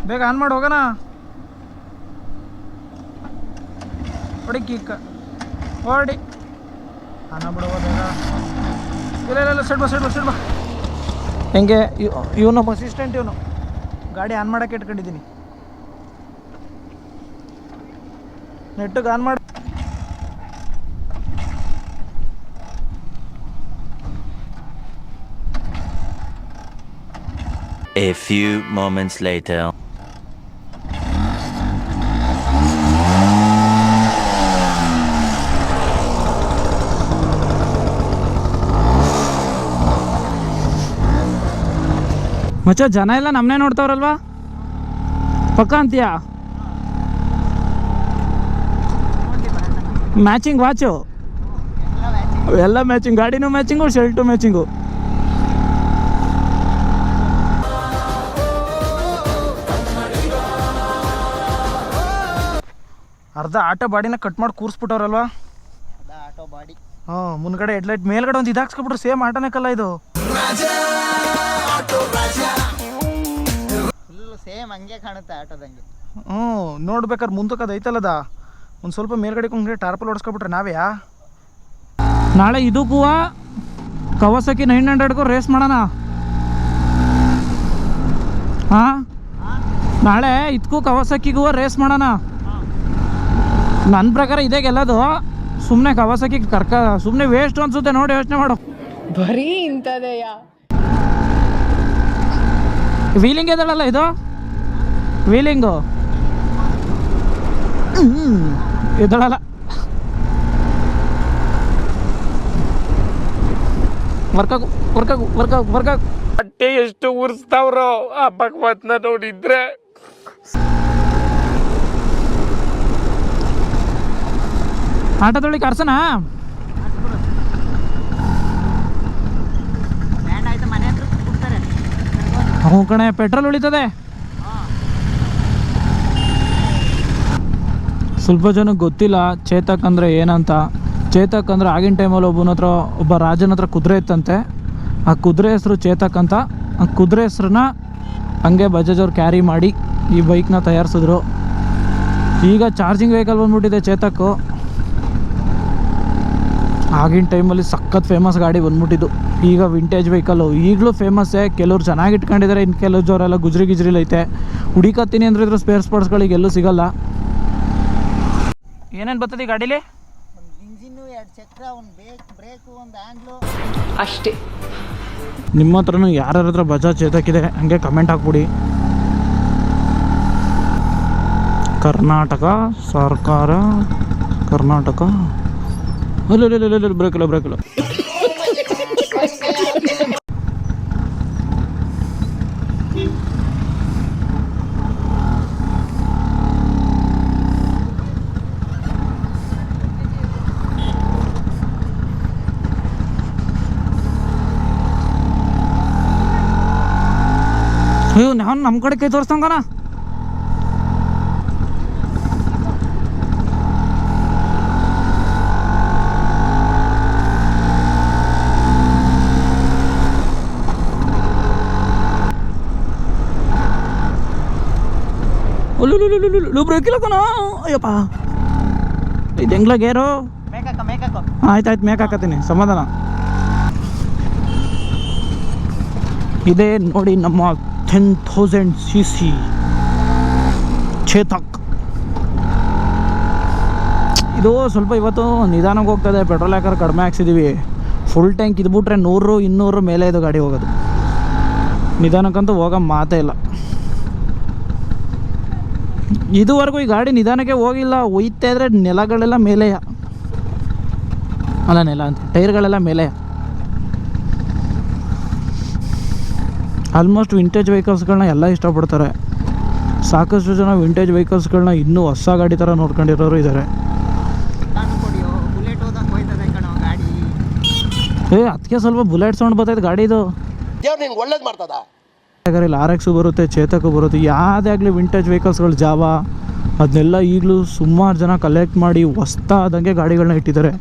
ಬೇಗ ಆನ್ ಮಾಡಿ ಹೋಗೋಣ. ಹೊಡಿ ಕೀಕ ಹೊಡಿ ಅನ್ನ ಬಿಡುವ ಬೇಗ. ಇಲ್ಲ ಸೆಡ್ ಬಾ ಹೆಂಗೆ ಇವನು ನಮ್ಮ ಅಸಿಸ್ಟೆಂಟ್. ಇವನು ಗಾಡಿ ಆನ್ ಮಾಡೋಕ್ಕೆ ಇಟ್ಕೊಂಡಿದ್ದೀನಿ. ನೆಟ್ಟಿಗೆ ಆನ್ ಮಾಡಿ. A few moments later. ಮಚ್ಚ ಜನ ಎಲ್ಲ ನಮ್ಮನ್ನೇ ನೋಡ್ತಾವ್ರಲ್ವಾ ಪಕ್ಕ ಅಂತೀಯಾ? ಮ್ಯಾಚಿಂಗ್ ವಾಚು ಎಲ್ಲ ಮ್ಯಾಚಿಂಗ್, ಗಾಡಿನೂ ಮ್ಯಾಚಿಂಗು, ಶರ್ಟು ಮ್ಯಾಚಿಂಗು. ಅರ್ಧ ಆಟೋ ಬಾಡಿನ ಕಟ್ ಮಾಡಿ ಕೂರಿಸ್ಬಿಟ್ಟವ್ರಲ್ವಾ? Auto body. ಮುಂದ್ಗಡೆ ಹೆಡ್ಲೈಟ್ ಮೇಲ್ಗಡೆ ಒಂದು ಇದಾಕ್ಸ್ಕೊಬಿಟ್ರು. ಸೇಮ್ ಆಟೋನೇ ಕಲ್ಲ ಇದು. ಫುಲ್ ಸೇಮ್ ಹಂಗೆ ಕಾಣುತ್ತೆ ಆಟೋದಂಗೆ. ನೋಡ್ಬೇಕಾದ್ರೆ ಮುಂದಕ್ಕೆ ಅದು ಐತಲ್ಲದ ಒಂದು ಸ್ವಲ್ಪ ಮೇಲ್ಗಡೆ ಕೊಂಡ್ರೆ ಟಾರ್ಪಲ್ ಹೊಡ್ಸ್ಕೊಬಿಟ್ರೆ ನಾವ್ಯಾ. ನಾಳೆ ಇದಕ್ಕೂ ಕವಾಸಕಿ 900ಗೂ ರೇಸ್ ಮಾಡೋಣ. ನಾಳೆ ಇದಕ್ಕೂ ಕವಾಸಕಿಗೂ ರೇಸ್ ಮಾಡೋಣ. ನನ್ನ ಪ್ರಕಾರ ಇದೇ ಗೆಲ್ಲೋದು. ಸುಮ್ಮನೆ ಕವಾಸಕಿ ಸುಮ್ಮನೆ ವೇಸ್ಟ್ ಅನ್ಸುತ್ತೆ. ನೋಡಿ ಯೋಚನೆ ಮಾಡು. ಬರೀ ಇಂಥದೆಯಾ? ವೀಲಿಂಗ್ ಎದಳಲ್ಲ ಇದು, ವೀಲಿಂಗು ಎದಳಲ್ಲ. ವರ್ಕಾಗು ಬಟ್ಟೆ ಎಷ್ಟು ಉರ್ಸ್ತಾವ್ರೋ ಆ ಭಗವತ್ನ ನೋಡಿದ್ರೆ. ಆಟೋದೊಳಗೆ ಕರ್ಸನಾ? ಹ್ಞೂ ಕಣೆ, ಪೆಟ್ರೋಲ್ ಉಳಿತದೆ. ಸ್ವಲ್ಪ ಜನಕ್ಕೆ ಗೊತ್ತಿಲ್ಲ ಚೇತಕ್ ಅಂದರೆ ಏನಂತ. ಚೇತಕ್ ಅಂದರೆ ಆಗಿನ ಟೈಮಲ್ಲಿ ಒಬ್ಬ ರಾಜನ ಹತ್ರ ಕುದುರೆ ಇತ್ತಂತೆ. ಆ ಕುದುರೆ ಹೆಸರು ಚೇತಕ್ ಅಂತ. ಆ ಕುದುರೆ ಹೆಸ್ರನ್ನ ಹಂಗೆ ಬಜಾಜ್ ಅವ್ರು ಕ್ಯಾರಿ ಮಾಡಿ ಈ ಬೈಕ್ನ ತಯಾರಿಸಿದ್ರು. ಈಗ ಚಾರ್ಜಿಂಗ್ ವೆಹಿಕಲ್ ಬಂದ್ಬಿಟ್ಟಿದೆ ಚೇತಕ್ಕು. ಆಗಿನ ಟೈಮಲ್ಲಿ ಸಖತ್ ಫೇಮಸ್ ಗಾಡಿ ಬಂದ್ಬಿಟ್ಟಿದ್ದು. ಈಗ ವಿಂಟೇಜ್ ವೆಹಿಕಲ್ಲು ಈಗಲೂ ಫೇಮಸ್ಸೇ. ಕೆಲವ್ರು ಚೆನ್ನಾಗಿ ಇಟ್ಕೊಂಡಿದ್ದಾರೆ, ಇನ್ನು ಕೆಲವ್ರೆಲ್ಲ ಗುಜ್ರಿಲೈತೆ. ಹುಡುಕತ್ತೀನಿ ಅಂದ್ರೆ ಇದ್ರ ಸ್ಪೇರ್ ಸ್ಪಾಟ್ಸ್ಗಳಿಗೆ ಎಲ್ಲೂ ಸಿಗಲ್ಲ. ಏನೇನು ಬರ್ತದೆ ಈ ಗಾಡೀಲಿ? ಒಂದು ಇಂಜಿನ್ನು, 2 ಚಕ್ರ, ಒಂದು ಬ್ರೇಕು, ಒಂದು ಹ್ಯಾಂಡ್ಲು ಅಷ್ಟೇ. ನಿಮ್ಮ ಹತ್ರನೂ ಯಾರ್ಯಾರ ಹತ್ರ ಬಜಾಜ್ ಚೇತಕ್ಕಿದೆ ಹಂಗೆ ಕಮೆಂಟ್ ಹಾಕ್ಬಿಡಿ. ಕರ್ನಾಟಕ ಸರ್ಕಾರ, ಕರ್ನಾಟಕ ಅಲ್ಲ ಬ್ರೇಕಿಲ್ಲ. ಅಯ್ಯೋ ನಾನು ನಮ್ಮ ಕಡೆ ಕೈ ತೋರಿಸ್ತಂಗನ. ಬ್ರೇಕಿಲ್ಲ ಕಣ. ಅಯ್ಯಪ್ಪ ಇದು ಹೆಂಗ್ಲ ಗೇರು? ಮೇಕಾಕ. ಆಯ್ತು ಮೇಕ್ ಹಾಕತ್ತೀನಿ, ಸಮಾಧಾನ. ಇದೇ ನೋಡಿ ನಮ್ಮ 10,000 cc ಚೇತಕ್. ಇದು ಸ್ವಲ್ಪ ಇವತ್ತು ನಿಧಾನಕ್ಕೆ ಹೋಗ್ತದೆ. ಪೆಟ್ರೋಲ್ ಯಾಕಂದ್ರೆ ಕಡಿಮೆ ಹಾಕ್ಸಿದ್ದೀವಿ. ಫುಲ್ ಟ್ಯಾಂಕ್ ಇದ್ಬಿಟ್ರೆ 100-200 ಮೇಲೆ ಇದು ಗಾಡಿ ಹೋಗೋದು. ನಿಧಾನಕ್ಕಂತೂ ಹೋಗೋ ಮಾತೇ ಇಲ್ಲ. ಇದುವರೆಗೂ ಈ ಗಾಡಿ ನಿಧಾನಕ್ಕೆ ಹೋಗಿಲ್ಲ. ಒಯ್ತಾ ಇದ್ರೆ ನೆಲಗಳೆಲ್ಲ ಮೇಲೆಯ, ಅಲ್ಲ ನೆಲ ಅಂತ ಟೈರ್ಗಳೆಲ್ಲ ಮೇಲೆಯ. ಆಲ್ಮೋಸ್ಟ್ ವಿಂಟೇಜ್ ವೆಹಿಕಲ್ಸ್ಗಳನ್ನ ಎಲ್ಲ ಇಷ್ಟಪಡ್ತಾರೆ. ಸಾಕಷ್ಟು ಜನ ವಿಂಟೇಜ್ ವೆಹಿಕಲ್ಸ್ಗಳನ್ನ ಇನ್ನೂ ಹೊಸ ಗಾಡಿ ಥರ ನೋಡ್ಕೊಂಡಿರೋರು ಇದ್ದಾರೆ. ಅದಕ್ಕೆ ಸ್ವಲ್ಪ ಬುಲೆಟ್ ಸೌಂಡ್ ಬರ್ತೈತೆ ಗಾಡಿದು. ಒಳ್ಳೇದು ಮಾಡ್ತದ. ಇಲ್ಲಿ RX ಬರುತ್ತೆ, ಚೇತಕು ಬರುತ್ತೆ. ಯಾವುದೇ ಆಗಲಿ ವಿಂಟೇಜ್ ವೆಹಿಕಲ್ಸ್ಗಳು ಜಾವ ಅದನ್ನೆಲ್ಲ ಈಗಲೂ ಸುಮಾರು ಜನ ಕಲೆಕ್ಟ್ ಮಾಡಿ ಹೊಸ್ತಾದಂಗೆ ಗಾಡಿಗಳನ್ನ ಇಟ್ಟಿದ್ದಾರೆ.